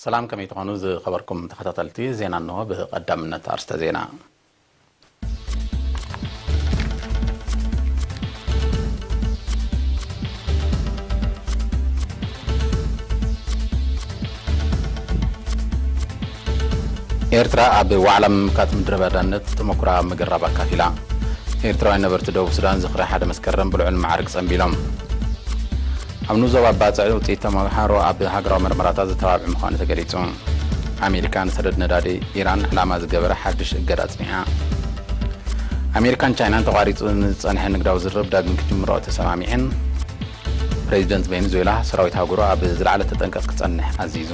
سلام كم يتقنوز خبركم تخططلتي زينا أنه بقدمنا أرست زينا ኤርትራ ኣብ ዋዕላም ካት ምድረ በዳነት ተመኩራ መገራባ ካፊላ ኤርትራውያን ነበርቲ ደቡብ ሱዳን ዝኽሪ ሓደ መስከረም ብልዑል ማዕርግ ጸንቢሎም ኣብ ኑዞባ ባጽዕ ውጽኢት ተመሃሮ ኣብ ሃገራዊ ምርመራታት ዝተባብዕ ምዃኑ ተገሊጹ ኣሜሪካን ሰደድ ነዳዲ ኢራን ዕላማ ዝገበረ ሓድሽ እገዳ ጽኒዓ ኣሜሪካን ቻይናን ተቋሪጹ ዝጸንሐ ንግዳዊ ዝርርብ ዳግም ክጅምሮ ተሰማሚዐን ፕሬዚደንት ቬኔዙዌላ ሰራዊት ሃገሩ ኣብ ዝለዓለ ተጠንቀቕ ክጸንሕ ኣዚዙ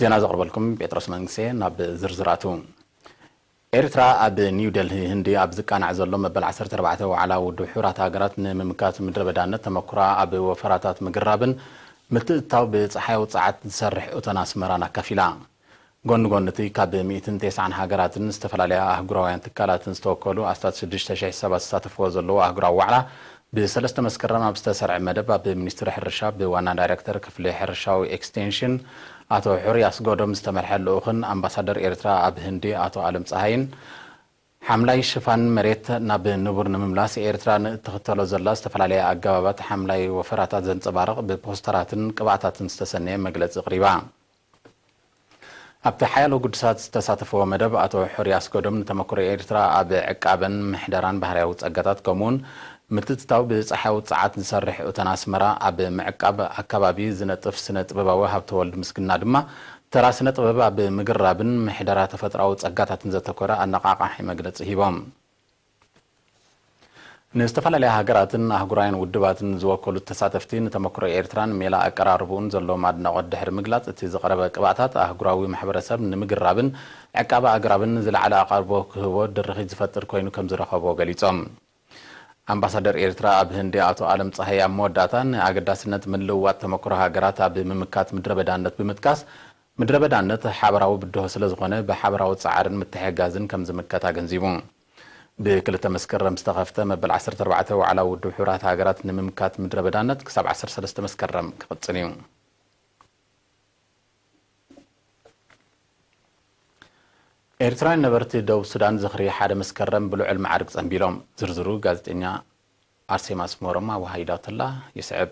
زينا زغربلكم بيترس منسي ناب زرزراتو إرترا أب نيو دلهي هندي أب زكان عزلهم مبل 14 وعلى ودحورات هاجرات ممكات مدرب دانة تمكرا أب وفراتات مقرابن متتاو بصحي وصعات تسرح أتناس مرانا كفيلا غون نتي كاب 209 هاجرات استفلاليا أهجراوين تكالات استوكلو أستاذ 67 استاتفوا زلو أهجراو وعلى بسلسة مسكرنا بستسرع مدب بمنستر حرشاب بوانا دايركتور كفل حرشاوي اكستنشن أتو حرياس قدم استمرح الأخن أمباسادر إيرترا أب هندي أتو عالم صهين حملاي شفان مريت ناب نبور نمملاس إيرترا تختلو زلا استفلاليا أقابات حملاي وفراتات زنصبارق ببوسترات قبعتات استسنية مجلس قريبا أب حيالو قدسات استساتفو مدب أتو حرياس قدم تمكر إيرترا أب عقابن محدران بحرياوت أقاتات كومون متتاو بصحاو صعات نسرح أتناس مرا أب معقاب أكبابي زنطف سنة بباوة هبتولد مسكنا دما ترى سنة ببا بمقرابن محدرات فتراو صقاتات نزتكورا النقاقا حي مقلص هيبام نستفعل عليها هاجراتن أهجراين ودباتن زوكلو التساتفتين تمكر إيرتران ميلا أقراربون زلو مادنا قد دحر مقلات تزقرب قبعتات أهجراوي محبرسب نمقرابن عقابا أقرابن زل على أقاربو كهو درخي زفتر كوينو كم زرخبو قليتهم أمباسادر إيرترا أب هندي أتو عالم صحيح موداتان أقداسنت من لوات تمكر هاجرات أب ممكات مدرب دانت بمتكاس مدرب دانت حبراو بدو سلزغونه بحبراو صعرن متحجازن كم زمكات أجنزيبون بكل تمسكر مستغفته مبل 14 وعلى ودو حورات هاجرات ممكات مدرب دانت كسب 10 سلسة مسكرم كفتنيون إيرتران نبرتي دو السودان زخري حدا مسكرم بلوع المعارك زنبيلهم زرزرو غازتينيا أرسيماس مورما وهيدات الله يسعب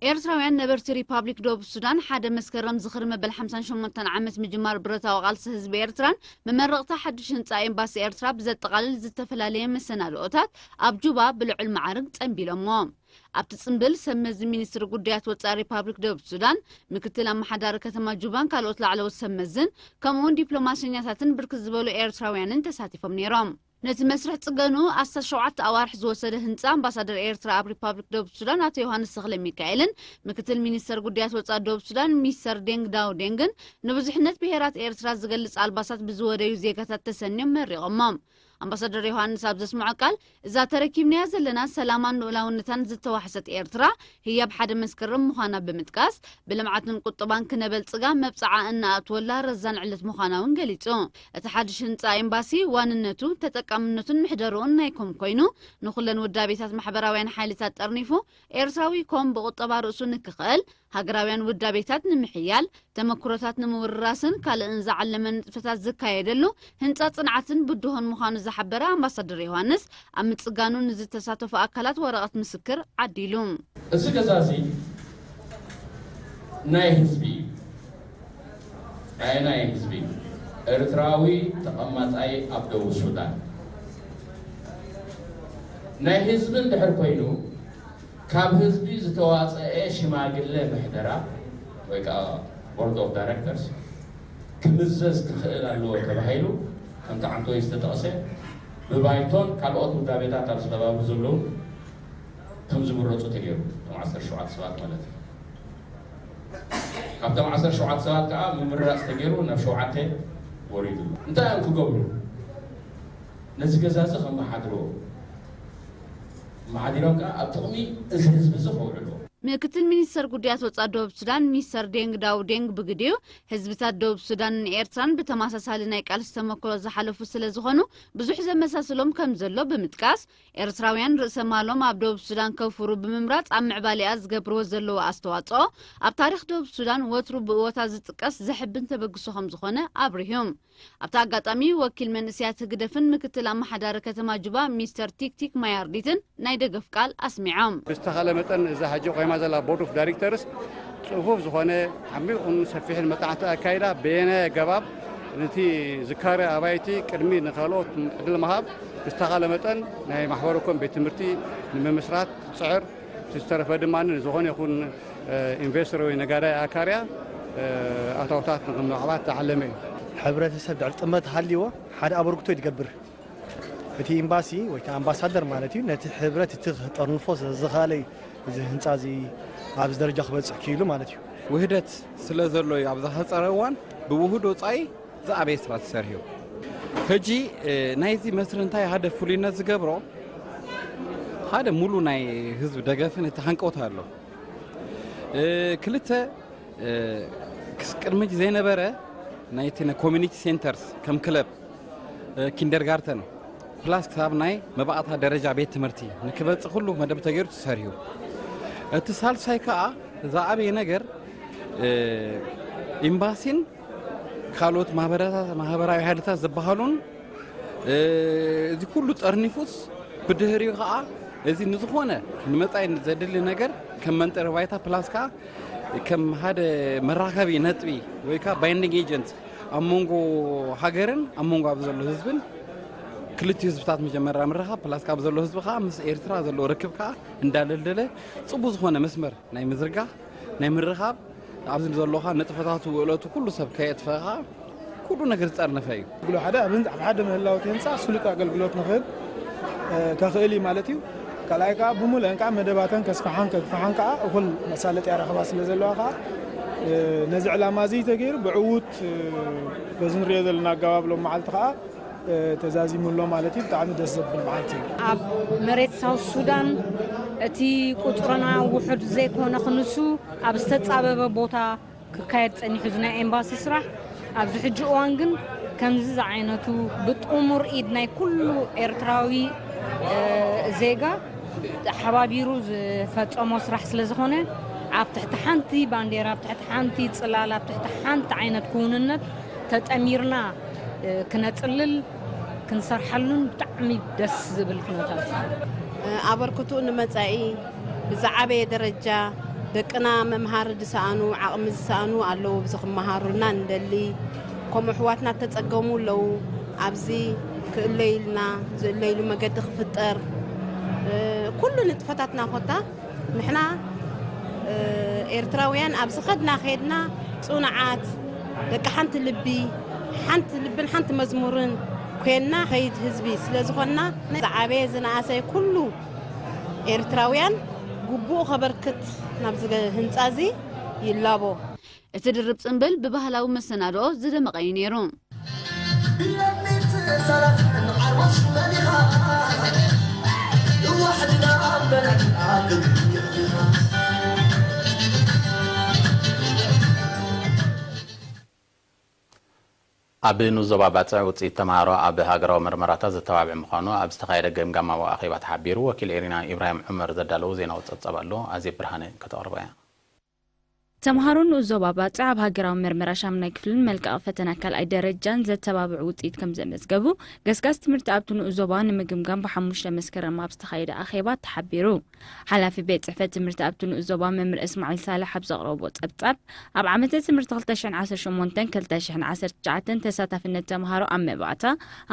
إيرتراويان نبرتي ريبابليك دوب السودان حدا مسكرم زخر مبل 58 عامت مجمار برتا وغالس حزب إيرتران ممرقتا حدش هنصا إمباسي إيرترا بزت تقلل زتفلاليه مسنالوتات أب جوبا بلوع المعارك تنبيلهم أب تصنبل سمز مينستر قديات وطا ريبابليك دوب السودان مكتل أم حدار كتما جوبان كالوت لعلو السمزن كمون ديبلوماسينياتاتن بركزبولو إيرتراويان تساتيفهم نيرام نت مسرح تقنو أساس شوعات أوارح زوسده هنصا أمباسادر إيرترا أب ريبابليك دوب السودان أتو يوهانس سخلي ميكايلن مكتل مينستر قديات وطا دوب السودان ميستر دينغ داو دينغن نبزحنت بهيرات إيرترا زغلص ألباسات بزوديو زيكاتات تسنيم مريقمم أمباسادر يوهانس أبزس معقال إذا تركيبنا زلنا سلامان نولاونتان زتوحست إيرترا هي بحد مسكرم مخانا بمتكاس بلمعات نقطبان كنبل صقا مبصعا أن أتولا رزان علت مخانا ونقليتو اتحادش هنصا إمباسي واننتو تتقامنتون محدرون نايكم كوينو نخلن ودابيتات محبراوين حالتات ترنيفو إيرتراوي كوم بقطبا رؤسو نكخل هاجراويان ودابيتات نمحيال تمكروتات نموراسن كالإنزا علمن فتات زكايدلو هنصا صنعاتن بدوهن مخانو زحبرا أمباسادر يوهانس أمت صقانو نزل تساتف أكلات ورقة مسكر عديلوم السكازازي ناي حزبي ناي حزبي إرتراوي تقمت أي أبدو السودان ناي حزبن دحر كوينو كاب حزبي زتواصئ شماغله محدرا ويكا بورد اوف دايركتورز كمزز كخيل الله تبايلو انت عنده يستطقسه ببايتون كالوت مدابيتات على سبب زلو كم زمرطو تغيرو 10 شعات سبات مالت كابتن 10 شعات سبات كا ممرراس تغيرو نفشوعته وريدو انت انكو قبلو نزي غزازه خما حدرو معادينك أبتقمي إزهز بزخوله ምክትል ሚኒስተር ጉዳያት ወጻኢ ደቡብ ሱዳን ሚስተር ዴንግ ዳው ዴንግ ብግዲዩ ህዝብታት ደቡብ ሱዳንን ኤርትራን ብተመሳሳሊ ናይ ቃልሲ ተመክሮ ዝሓለፉ ስለ ዝኾኑ ብዙሕ ዘመሳሰሎም ከም ዘሎ ብምጥቃስ ኤርትራውያን ርእሰ ማሎም ኣብ ደቡብ ሱዳን ከፍሩ ብምምራፅ ኣብ ምዕባሊኣ ዝገብርዎ ዘለዎ ኣስተዋፅኦ ኣብ ታሪክ ደቡብ ሱዳን ወትሩ ብእወታ ዝጥቀስ ዘሕብን ተበግሶ ከም ዝኾነ ኣብርሂዮም ኣብታ ኣጋጣሚ ወኪል መንእስያት ህግደፍን ምክትል ኣመሓዳሪ ከተማ ጁባ ሚስተር ቲክቲክ ማያርዲትን ናይ ደገፍ ቃል ኣስሚዖም ብዝተኻለ መጠን እዛ ሕጂ ቆይማ ዘላ ቦርድ ኦፍ ዳይሬክተርስ ጽፉፍ ዝኾነ ዓሚቑን ሰፊሕን መጥናዕቲ ኣካይዳ በየነ ገባብ ነቲ ዝካረ ኣባይቲ ቅድሚ ንኻልኦት ዕድል መሃብ ብዝተኻለ መጠን ናይ ማሕበረኮም ቤት ትምህርቲ ንምምስራት ፅዕር ዝተረፈ ድማ ዝኾነ ይኹን ኢንቨስተር ወይ ነጋዳይ ኣካርያ ኣታውታት ንምዕባት ተዓለመ እዩ ሕብረተሰብ ድዕል ጥመት ሃልይዎ ሓደ ኣበርክቶ ይትገብር እቲ ኤምባሲ ወይ ኣምባሳደር ማለት እዩ ነቲ ሕብረት እቲ ጠርንፎ ዝኻለይ እዚ ህንፃ እዚ ኣብዚ ደረጃ ክበፅሕ ክኢሉ ማለት እዩ ውህደት ስለ ዘሎ እዩ ኣብ ዝሓፀረ እዋን ብውህድ ወፃኢ ዝዓበየ ስራ ተሰርሑ ሕጂ ናይዚ መስሪ እንታይ ሓደ ፍሉይነት ዝገብሮ ሓደ ሙሉ ናይ ህዝቢ ደገፍን እቲ ሃንቀውታ ኣሎ ክልተ ቅድሚ ዘይነበረ ናይቲ ኮሚኒቲ ሴንተርስ ከም ክለብ ኪንደርጋርተን ፕላስ ክሳብ ናይ መባእታ ደረጃ ቤት ትምህርቲ ንክበፅሕ ኩሉ መደብ ተገይሩ ተሰርሑ እቲ ሳልሳይ ከዓ ዝዓበየ ነገር ኤምባሲን ካልኦት ማህበራዊ ሓይልታት ዝበሃሉን እዚ ኩሉ ጠርኒፉስ ብድህሪኡ ከዓ እዚ ንዝኾነ ንመጻኢ ዘድሊ ነገር ከም መንጠረ ባይታ ፕላስ ከዓ ከም ሓደ መራኸቢ ነጥቢ ወይ ከዓ ባይንዲንግ ኤጀንት ኣብ መንጎ ሃገርን ኣብ መንጎ ኣብ ዘሎ ህዝብን ክልቲኡ ህዝብታት መጀመርያ ምራኸብ ፕላስ ካብ ዘሎ ህዝቢ ከዓ ምስ ኤርትራ ዘሎ ርክብ ከዓ እንዳለለለ ጽቡቕ ዝኾነ መስመር ናይ ምዝርጋሕ ናይ ምርኻብ ኣብዚ ዘሎ ከዓ ነጥፈታቱ ውዕለቱ ኩሉ ሰብ ከየጥፈኻ ኩሉ ነገር ዝፀርነፈ እዩ ብሎ ሓደ ኣብ ሓደ ምህላውቲ ህንፃ ስሉጥ ኣገልግሎት ንኽእል ከኽእል እዩ ማለት እዩ ካልኣይ ከዓ ብሙሉአን ከዓ መደባተን ከስፋሓን ከግፋሓን ከዓ እኹል መሳለጥያ ረኸባ ስለ ዘለዋ ከዓ ነዚ ዕላማ እዚ ተገይሩ ብዕዉት በዚ ንሪኦ ዘለና ኣገባብሎም መዓልቲ ከዓ ተዛዚሙሎ ማለት እዩ ብጣዕሚ ደስ ዘብል መዓልቲ እዩ ኣብ መሬት ሳውት ሱዳን እቲ ቁፅርና ውሑድ ዘይኮነ ክንሱ ኣብ ዝተፃበበ ቦታ ክካየድ ፀኒሑ ዝናይ ኤምባሲ ስራሕ ኣብዚ ሕጂ እዋን ግን ከምዚ ዝዓይነቱ ብጥሙር ኢድ ናይ ኩሉ ኤርትራዊ ዜጋ ሓባቢሩ ዝፈፀሞ ስራሕ ስለ ዝኾነ ኣብ ትሕቲ ሓንቲ ባንዴራ ኣብ ትሕቲ ሓንቲ ፅላል ኣብ ትሕቲ ሓንቲ ዓይነት ክውንነት ተጠሚርና ክነፅልል ክንሰርሐሉን ብጣዕሚ ደስ ዝብል ኩነታት ኣበርክቱ ንመጻኢ ብዛዕበየ ደረጃ ደቅና መምሃር ድሰኣኑ ዓቕሚ ዝሰኣኑ ኣለዉ ብዚ ክመሃሩና እንደሊ ከምኡ ኣሕዋትና ተፀገሙ ኣለዉ ኣብዚ ክእለይልና ዝእለይሉ መገዲ ክፍጠር ኩሉ ንጥፈታትና ኮታ ንሕና ኤርትራውያን ኣብዚ ኸድና ኸድና ፅኑዓት ደቂ ሓንቲ ልብን ሓንቲ መዝሙርን ኮይና ኸይድ ህዝቢ ስለ ዝኾንና ዝዓበየ ዝነኣሰየ ኩሉ ኤርትራውያን ግቡእ ኸበርክት ናብ ህንፃ እዚ ይላቦ እቲ ድርብ ፅንብል ብባህላዊ መሰናድኦ ዝደመቐ እዩ ነይሩ ኣብ ንዞባ ባፅዕ ውፅኢት ተምሃሮ ኣብ ሃገራዊ ምርመራታት ዝተባብዕ ምዃኑ ኣብ ዝተኻየደ ገምጋማዊ ኣኼባ ተሓቢሩ ወኪል ኤሪና ኢብራሂም ዑመር ዘዳለዉ ዜና ውፅፀብ ኣሎ ኣዜብ ብርሃነ ከተቕርበ እያ ተምሃሮ ንዞባ ባፅዕ ኣብ ሃገራዊ ምርመራ ሻምናይ ክፍልን መልክዕ ፈተና ካልኣይ ደረጃን ዘተባብዕ ውፅኢት ከም ዘመዝገቡ ገስጋስ ትምህርቲ ኣብቲ ንዞባ ንምግምጋም ብ5 መስከረም ኣብ ዝተኻየደ ኣኼባ ተሓቢሩ ሓላፊ ቤት ጽሕፈት ትምህርቲ ኣብቲ ንዞባ መምህር እስማዒል ሳላሕ ኣብ ዘቕረቦ ጸብጻብ ኣብ ዓመተ ትምህርቲ 2018-2019 ተሳታፍነት ተምሃሮ ኣብ መባእታ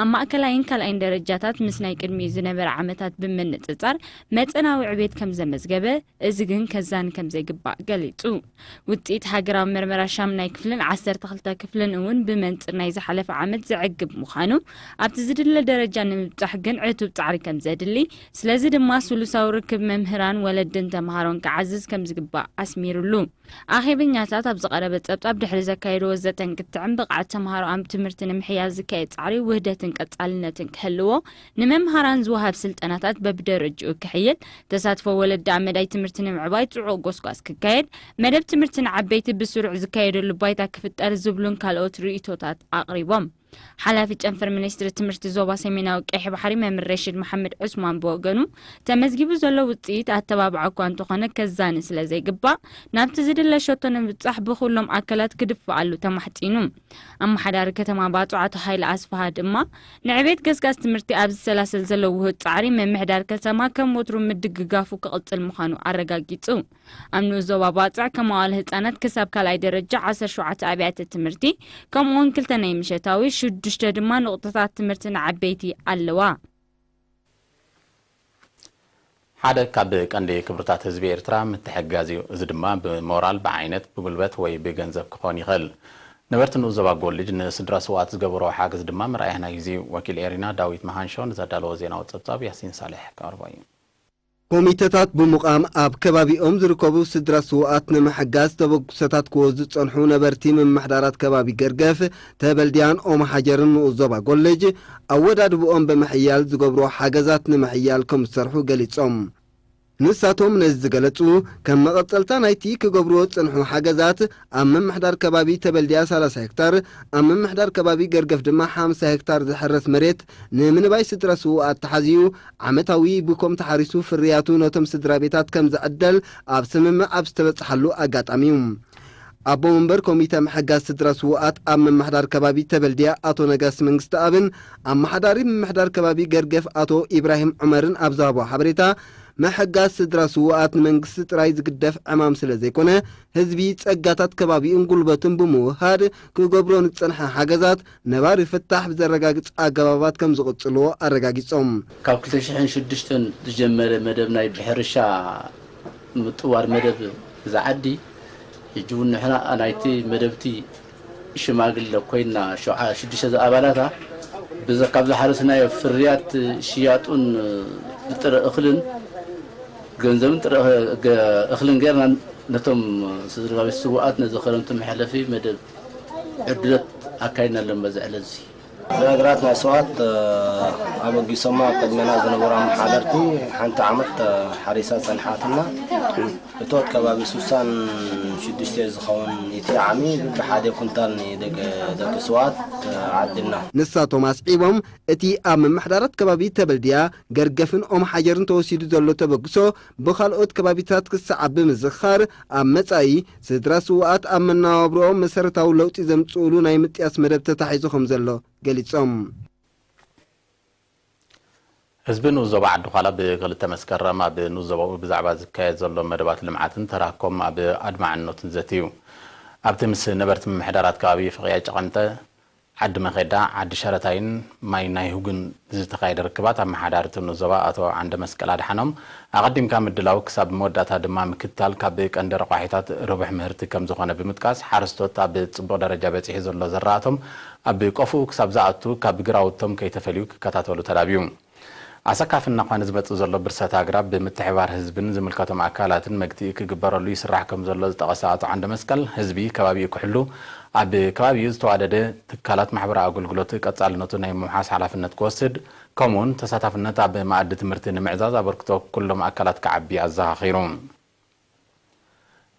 ኣብ ማእከላይን ካልኣይን ደረጃታት ምስ ናይ ቅድሚ ዝነበረ ዓመታት ብምንጽጻር መጠናዊ ዕብየት ከም ዘመዝገበ እዚ ግን ከዛን ከም ዘይግባእ ገሊጹ ውጤት ሃገራዊ ምርመራ ሻምናይ ክፍልን 12 ክፍልን እውን ብመንጽር ናይ ዝሓለፈ ዓመት ዝዕግብ ምዃኑ ኣብቲ ዝድለ ደረጃ ንምብጻሕ ግን ዕቱብ ጻዕሪ ከም ዘድሊ ስለዚ ድማ ስሉሳዊ ርክብ መምህራን ወለድን ተምሃሮን ክዓዝዝ ከም ዝግባእ ኣስሚሩሉ ኣኼበኛታት ኣብ ዝቐረበ ጸብጻብ ድሕሪ ዘካየድዎ ዘጠንቅጥዕን ብቕዓት ተምሃሮ ኣብ ትምህርቲ ንምሕያዝ ዝካየድ ጻዕሪ ውህደትን ቀጻልነትን ክህልዎ ንመምሃራን ዝወሃብ ስልጠናታት በብደረጅኡ ክሕየል ተሳትፎ ወለዲ ኣብ መዳይ ትምህርቲ ንምዕባይ ጽዑቕ ጎስጓስ ክካየድ መደብ ትምህርትን ዓበይቲ ብስሩዕ ዝካየደሉ ባይታ ክፍጠር ዝብሉን ካልኦት ርእቶታት ኣቕሪቦም ሓላፊ ጨንፈር ሚኒስትሪ ትምህርቲ ዞባ ሰሜናዊ ቀይሕ ባሕሪ መምህር ረሽድ መሐመድ ዑስማን በወገኑ ተመዝጊቡ ዘሎ ውጽኢት ኣተባብዓ እኳ እንተኾነ ከዛኒ ስለ ዘይግባእ ናብቲ ዝድለ ሸቶ ንምብጻሕ ብኹሎም ኣካላት ክድፍኣሉ ተማሕጺኑ ኣመሓዳሪ ከተማ ባጹ ኣቶ ሃይለ ኣስፋሃ ድማ ንዕቤት ገስጋስ ትምህርቲ ኣብ ዝሰላሰል ዘሎ ውህድ ጻዕሪ መምሕዳር ከተማ ከም ወትሩ ምድግጋፉ ክቕጽል ምዃኑ ኣረጋጊጹ ኣብ ንዑስ ዞባ ባጽዕ ከመዋዕለ ህጻናት ክሳብ ካልኣይ ደረጃ 17 ኣብያተ ትምህርቲ ከምኡውን 2 ናይ ምሸታዊ 6 ድማ ንቁጥታት ትምህርትን ዓበይቲ ኣለዋ ሓደ ካብ ቀንዲ ክብርታት ህዝቢ ኤርትራ ምትሕግጋዝ እዩ እዚ ድማ ብሞራል ብዓይነት ብጉልበት ወይ ብገንዘብ ክኾን ይኽእል ነበርቲ ንዑስ ዞባ ጎልጅ ንስድራ ስዋኣት ዝገብሮ ሓገዝ ድማ ምርኣይና ግዜ ወኪል ኤሪና ዳዊት መሃንሾን ዘዳለዎ ዜናዊ ጸብጻብ ያሲን ሳሌሕ ቀርቦ እዩ ኮሚቴታት ብምቃም ኣብ ከባቢኦም ዝርከቡ ስድራ ስዋኣት ንምሕጋዝ ተበግሶታት ክወዙ ጸንሑ ነበርቲ ምምሕዳራት ከባቢ ገርገፍ ተበልድያን ኦም ሓጀርን ንዑስ ዞባ ጎልጅ ኣወዳድብኦም ብምሕያል ዝገብሮ ሓገዛት ንምሕያል ከም ዝሰርሑ ገሊጾም ንሳቶም ነዚ ዝገለጹ ከም መቐጸልታ ናይቲ ክገብርዎ ጽንሑ ሓገዛት ኣብ ምምሕዳር ከባቢ ተበልድያ 30 ሄክታር ኣብ ምምሕዳር ከባቢ ገርገፍ ድማ 50 ሄክታር ዝሕረስ መሬት ንምንባይ ስድራ ስዋኣት ተሓዚዩ ዓመታዊ ብኮም ተሓሪሱ ፍርያቱ ነቶም ስድራ ቤታት ከም ዝዕደል ኣብ ስምምዕ ኣብ ዝተበጽሓሉ ኣጋጣሚ እዩ ኣቦ መንበር ኮሚቴ ምሕጋዝ ስድራ ስዋኣት ኣብ ምምሕዳር ከባቢ ተበልድያ ኣቶ ነጋስ መንግስቲ ኣብን ኣመሓዳሪ ምምሕዳር ከባቢ ገርገፍ ኣቶ ኢብራሂም ዑመርን ኣብ ዝሃቦ ሓበሬታ ምሕጋዝ ስድራ ስዋኣት ንመንግስቲ ጥራይ ዝግደፍ ዕማም ስለ ዘይኮነ ህዝቢ ጸጋታት ከባቢን ጉልበትን ብምውሃድ ክገብሮ ንጸንሐ ሓገዛት ነባር ይፍታሕ ብዘረጋግጽ ኣገባባት ከም ዝቕጽልዎ ኣረጋጊጾም ካብ 2006 ዝጀመረ መደብ ናይ ብሕርሻ ምጥዋር መደብ ዝዓዲ ሕጂውን ንሕና ናይቲ መደብቲ ሽማግለ ኮይና 6 ኣባላታ ብዘካብ ዝሓረስናዮ ፍርያት ሽያጡን ጥረ እኽልን ገንዘብን ጥረ እኽልን ገርና ነቶም ስድራ ቤት ስዋኣት ነዘኸረምቲ መሕለፊ መደብ ዕድለት ኣካይድና ኣሎም በዝዕለዚ ነገራት ናይ ስዋኣት ኣበጊሶማ ቅድሜና ዝነበሩ ኣመሓደርቲ ሓንቲ ዓመት ሓሪሳ ጸንሓትና እቶት ከባቢ 66 ዝኸውን እቲ ዓሚ ብሓደ ኩንታል ደቂ ስዋኣት ዓድና ንሳቶም ኣስዒቦም እቲ ኣብ ምምሕዳራት ከባቢ ተበልድያ ገርገፍን ኦም ሓጀርን ተወሲዱ ዘሎ ተበግሶ ብኻልኦት ከባቢታት ክሰዓብ ብምዝኻር ኣብ መጻኢ ስድራ ስዋኣት ኣብ መነባብሮኦም መሰረታዊ ለውጢ ዘምጽእሉ ናይ ምጥያስ መደብ ተታሒዙ ከም ዘሎ ገሊጾም ህዝቢ ንዑስ ዞባ ዓዲ ኋላ ብክልተ መስከረም ኣብ ንዑስ ዞባ ብዛዕባ ዝካየድ ዘሎ መደባት ልምዓትን ተራኮም ኣብ ኣድማዕነትን ዘትዩ ኣብቲ ምስ ነበርቲ ምምሕዳራት ከባቢ ፍቕያ ጨቐንተ ዓዲ መኼዳ ዓዲ ሸረታይን ማይ ናይ ሁግን ዝተኻየደ ርክባት ኣመሓዳርቲ ንዑስ ዞባ ኣቶ ዓንደ መስቀል ኣድሓኖም ኣቐዲምካ ምድላው ክሳብ መወዳእታ ድማ ምክትታል ካብ ቀንዲ ረቋሒታት ርቡሕ ምህርቲ ከም ዝኾነ ብምጥቃስ ሓረስቶት ኣብ ጽቡቕ ደረጃ በፂሑ ዘሎ ዘራእቶም ኣብ ቆፉ ክሳብ ዝኣቱ ካብ ግራውቶም ከይተፈልዩ ክከታተሉ ተዳብዩ ኣሰካፍና ኳነ ዝመጽእ ዘሎ ብርሰት ኣግራብ ብምትሕባር ህዝብን ዝምልከቶም ኣካላትን መግቲኢ ክግበረሉ ይስራሕ ከም ዘሎ ዝጠቐሰ ኣቶ ዓንደ መስቀል ህዝቢ ከባቢኡ ክሕሉ ኣብ ከባቢኡ ዝተዋደደ ትካላት ማሕበራዊ ኣገልግሎት ቀጻልነቱ ናይ ምምሓስ ሓላፍነት ክወስድ ከምኡውን ተሳታፍነት ኣብ ማኣዲ ትምህርቲ ንምዕዛዝ ኣበርክቶ ኩሎም ኣካላት ክዓቢ ኣዘኻኺሩ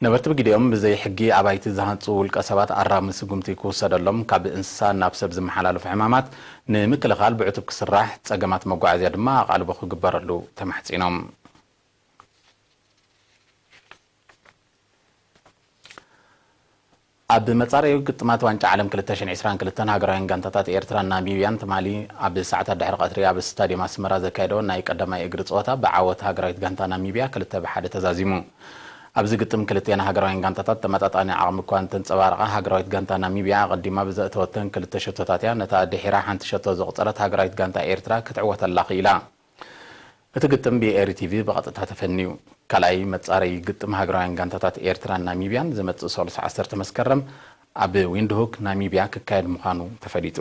ነበርቲ ብግዲኦም ብዘይ ሕጊ ኣባይቲ ዝሃንጹ ውልቀ ሰባት ኣራሚ ስጉምቲ ክውሰደሎም ካብ እንስሳ ናብ ሰብ ዝመሓላለፉ ሕማማት ንምክልኻል ብዕቱብ ክስራሕ ጸገማት መጓዓዝያ ድማ ኣቓልቦ ክግበረሉ ተማሕጺኖም ኣብ መጻረዪ ግጥማት ዋንጫ ዓለም 2022 ሃገራውያን ጋንታታት ኤርትራን ናሚብያን ትማሊ ኣብ ሰዓታት ድሕሪ ቀትሪ ኣብ ስታድየም ኣስመራ ዘካየደዎ ናይ ቀዳማይ እግሪ ጸወታ ብዓወት ሃገራዊት ጋንታ ናሚብያ 2-1 ተዛዚሙ ኣብዚ ግጥም ክልቴና ሃገራውያን ጋንታታት ተመጣጣኒ ዓቕሚ እኳ እንተንጸባረቓ ሃገራዊት ጋንታ ናሚብያ ቀዲማ ብዘእተወተን 2 ሸቶታት እያ ነታ ድሒራ ሓንቲ ሸቶ ዘቕፀረት ሃገራዊት ጋንታ ኤርትራ ክትዕወተላ ኽኢላ እትግጥም ብኤርቲቪ በቀጥታ ተፈኒዩ ካልኣይ መጻረይ ግጥም ሃገራውያን ጋንታታት ኤርትራን ናሚብያን ዝመጽእ 30 መስከረም ኣብ ዊንድሆክ ናሚብያ ክካየድ ምዃኑ ተፈሊጡ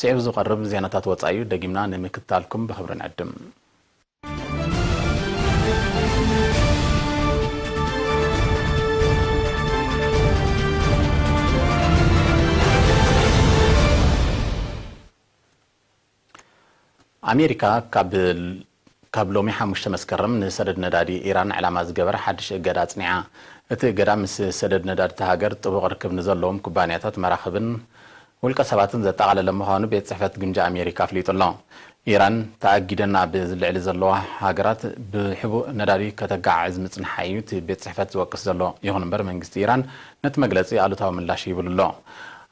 سيف زقرب زيناتات وصايو دقيمنا نمكتالكم بخبر نعدم أمريكا كابلومي حمشت مسكرم نسدد ندادي إيران على ما زجبر حدش إجادات نعا إتجادة مس سدد نداد تهاجر طبق ركب نزلهم كوبانيات مراخبن والكسباتن ذات على لما هانو بيت صحفة جنجا أمريكا فليت الله إيران تأكيدنا بزلع زلوا هاجرات بحبو نداري كتجع عزمة حيوت بيت صحفة وقص زلوا يهون برمنجست إيران نتمجلسي على تاو من لا شيء بالله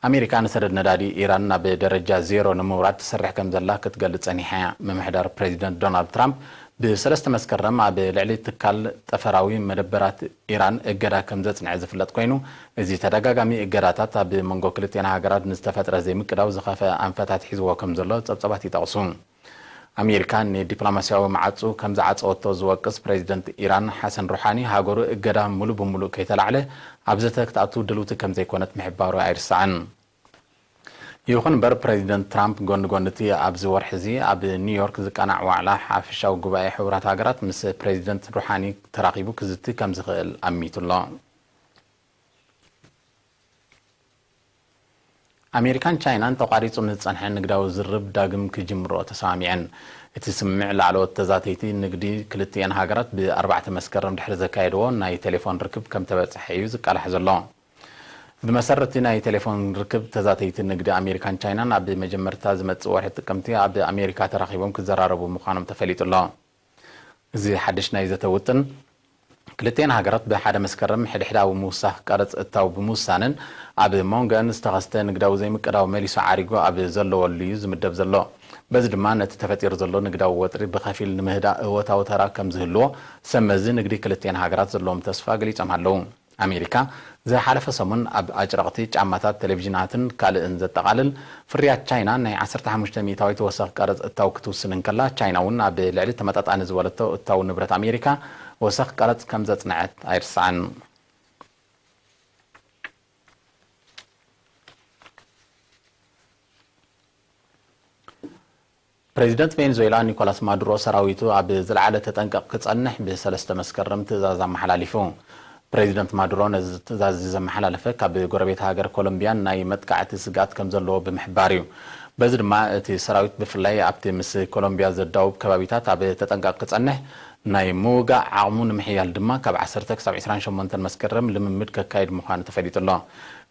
أمريكا نسرد نداري إيران بدرجة زيرو نمورات تسرح كم زلا كتقلد صنيحة ممحدار بريزيدنت دونالد ترامب بسلسة مسكرة مع بلعلي تكال تفراوي مدبرات إيران إجرا كم زت نعزف اللات كوينو إذا تدقاقامي إجراتات بمنغو كلتين هاجرات نستفاد رزيم كده وزخافة أنفتات حزوة كم زلا تبصباتي تقصون أمريكا دبلوماسيا ومعاتو كم زعات أوتو زوكس بريزيدنت إيران حسن روحاني هاجرو إجرا ملو بملو كيتلعله عبزتك تعطو دلوت كم زي كونت محبارو عيرسعن يخون بر بريزيدنت ترامب غوندتي ابز ورحزي اب نيويورك زقنع وعلى حافشاو غباي حورات هاجرات مس بريزيدنت روحاني تراقيبو كزتي كم زخل اميت الله امريكان تشاينان تقاريصو من تصنحن نغداو زرب داغم كجمرو تسامعن اتسمع لعلو التزاتيتي نغدي كلتين هاجرات ب4 مسكرم دحر زكايدو ناي تليفون ركب كم تبصحيو زقال حزلو بمسرتنا تليفون ركب تزاتيت النقد أمريكان تشاينا عبد مجمرتا زمت واحد تقمتي عبد أمريكا تراقيبهم كزراربو مقانم تفليت الله زي حدشنا إذا توتن كلتين هاجرات بحدا مسكرم حدا وموسى قرص التاو بموسانن عبد مونغان استغستن نقداو زي مقداو مليسو عاريغو عبد زلو ولي زمدب زلو بزد ما نتتفتير زلو نقداو وطري بخفيل نمهدا وتاو ترا كم زهلو سمزي نقدي كلتين هاجرات زلوم تسفا قليت امهلو أمريكا زي حالف سمون أب أجرقتي عماتات تلفزيوناتن كالئن زتقالل فريات تشاينا ناي 15 ميتاوي توسخ قرض التاو كتوسنن كلا تشاينا ون أب لعلي تمتات أنز ولتو التاو نبرت أمريكا وسخ قرض كم زتنعت أيرسعن بريزيدنت فنزويلا نيكولاس مادورو سراويتو أب زلعالة تتنقق كتصنح بسلسة مسكرم تزازا محلاليفون بريزيدنت مادورو نزاز زمحلالفه كاب غربيت هاجر كولومبيا ناي متقعت سغات كم زلو بمحباريو بزد ما اتي سراويت بفلاي ابتي مس كولومبيا زداو كبابيتات اب تطنقق كصنح ناي موغا عقمون محيال دما كاب 10 كسب 28 مسكرم لممد ككايد مخان تفديت الله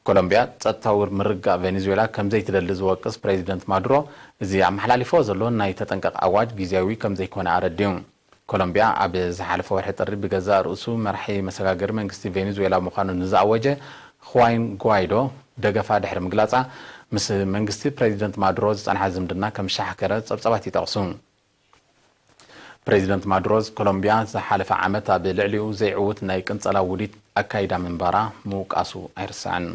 كولومبيا تصاور مرغا فنزويلا كم زي تدلز وقس بريزيدنت مادورو زي محلالفه زلو ناي تطنقق اواج غيزياوي كم زي كون ارديون كولومبيا عب زحلف واحد طريق بجزاء رؤسو مرحي مساجر منغستي فنزويلا مخانو نزعوجه خوين غوايدو دغفا دحر مغلاصا مس منغستي بريزيدنت مادروز صنح زمدنا كم شحكره صبصبات يتقسون بريزيدنت مادروز كولومبيا زحلف عامه بلعليو زيعوت ناي قنصلا وديت اكايدا منبرا موقاسو ايرسان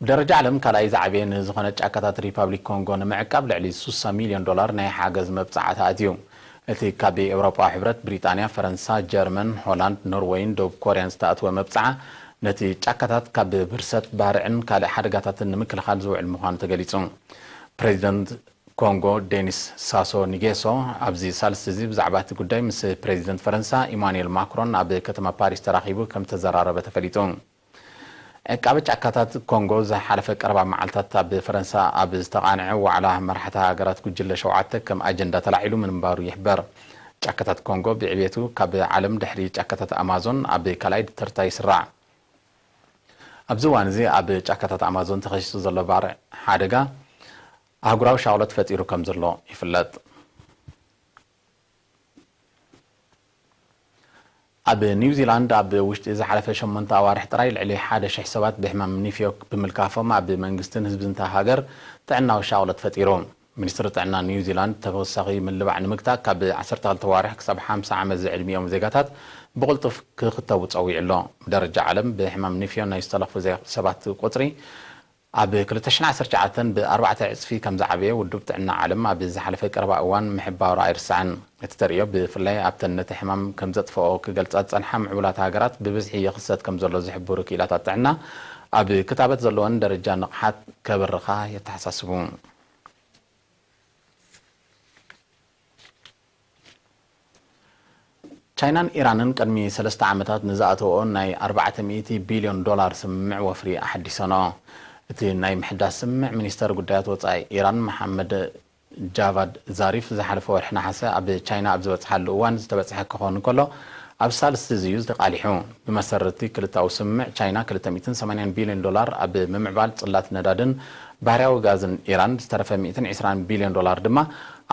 بدرجة علم كلاي زعبين زخنة عكاتات ريبابليك كونغو نمعكاب لعلي 6 مليون دولار ناي حاجز مبصعات اتيو اتي كابي اوروبا حبرت بريطانيا فرنسا جرمن هولاند نروين دوب كوريان ستاتو مبصعه نتي عكاتات كاب برست بارعن كالي حدغاتات نمكلخال زوعل مخان تغليصون بريزيدنت كونغو دينيس ساسو نيغيسو ابزي سالس زي بزعبات قداي مس بريزيدنت فرنسا ايمانويل ماكرون اب كتما باريس تراخيبو كم تزراربه تفليتون قابچ عكاتات كونغو زحلف قربا معلتات بفرنسا اب استقانع وعلى مرحتها هاجرات كجل شوعته كم اجندا تلعيلو من بارو يحبر عكاتات كونغو بعبيتو كاب عالم دحري عكاتات امازون اب كلايد ترتاي سرع ابزوان زي اب عكاتات امازون تخشيسو زلو بارع حادقه اغراو شاولت فتيرو كم زلو يفلط اب نيوزيلاند اب وشت اذا حلف شمنتا وارح طراي لعلي حاده شح سبات بحمام نيفيوك بملكافه مع بمنغستن حزب انت هاجر تعناو شاولت فتيروم ሚኒስትር ጥዕና ኒውዚላንድ ተወሳኺ ምልባዕ ንምግታእ ካብ 12 ዋርሕ ክሳብ 50 ዓመት ዝዕድሚኦም ዜጋታት ብቕልጡፍ ክኽተቡ ፀዊዑ ኣሎ ብደረጃ ዓለም ብሕማም ኒፊዮን ናይ ዝተለኽፉ ሰባት ቁፅሪ ኣብ 2019 ብ4 ዕፅፊ ከም ዝዓበየ ውድብ ጥዕና ዓለም ኣብ ዝሓለፈ ቀረባ እዋን ምሕባሩ ኣይርስዓን እቲ ተርእዮ ብፍላይ ኣብተን ነቲ ሕማም ከም ዘጥፍኦ ክገልጻ ዝጸንሓ ምዕቡላት ሃገራት ብብዝሒ ይኽሰት ከም ዘሎ ዝሕብሩ ክኢላታት ጥዕና ኣብ ክታበት ዘለወን ደረጃ ንቕሓት ከበርኻ የተሓሳስቡ ቻይናን ኢራንን ቅድሚ 3 ዓመታት ንዝኣተወኦ ናይ 400 ቢልዮን ዶላር ስምምዕ ወፍሪ ኣሓዲሰኖ እቲ ናይ ምሕዳስ ስምምዕ ሚኒስተር ጉዳያት ወፃኢ ኢራን መሐመድ ጃቫድ ዛሪፍ ዝሓለፈ ወርሒ ነሓሰ ኣብ ቻይና ኣብ ዝበፅሓሉ እዋን ዝተበፅሐ ክኾን እንከሎ ኣብ ሳልስቲ ዝዩ ዝተቃሊሑ ብመሰረቲ ክልታዊ ስምምዕ ቻይና 280 ቢልዮን ዶላር ኣብ ምምዕባል ጽላት ነዳድን ባህርያዊ ጋዝን ኢራን ዝተረፈ 120 ቢልዮን ዶላር ድማ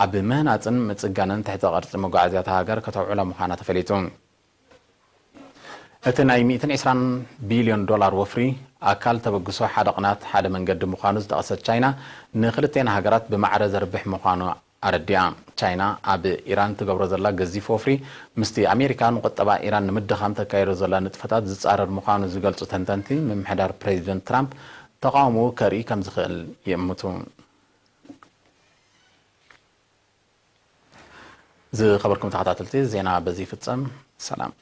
ኣብ ምህናፅን ምጽጋንን ትሕቲ ቅርፂ መጓዓዝያት ሃገር ከተውዕሎ ምዃና ተፈሊጡ እቲ ናይ 120 ቢልዮን ዶላር ወፍሪ ኣካል ተበግሶ ሓደ ቅናት ሓደ መንገዲ ምዃኑ ዝጠቐሰት ቻይና ንክልቴን ሃገራት ብማዕረ ዘርብሕ ምዃኑ ኣረዲያ ቻይና ኣብ ኢራን ትገብሮ ዘላ ገዚፍ ወፍሪ ምስቲ ኣሜሪካ ንቁጠባ ኢራን ንምድኻም ተካይዶ ዘላ ንጥፈታት ዝጻረር ምዃኑ ዝገልጹ ተንተንቲ ምምሕዳር ፕሬዚደንት ትራምፕ ተቃውሞ ከርኢ ከም ዝኽእል ይእምቱ ዝኸበርኩም ተኸታተልቲ ዜና በዚ ፍጸም ሰላም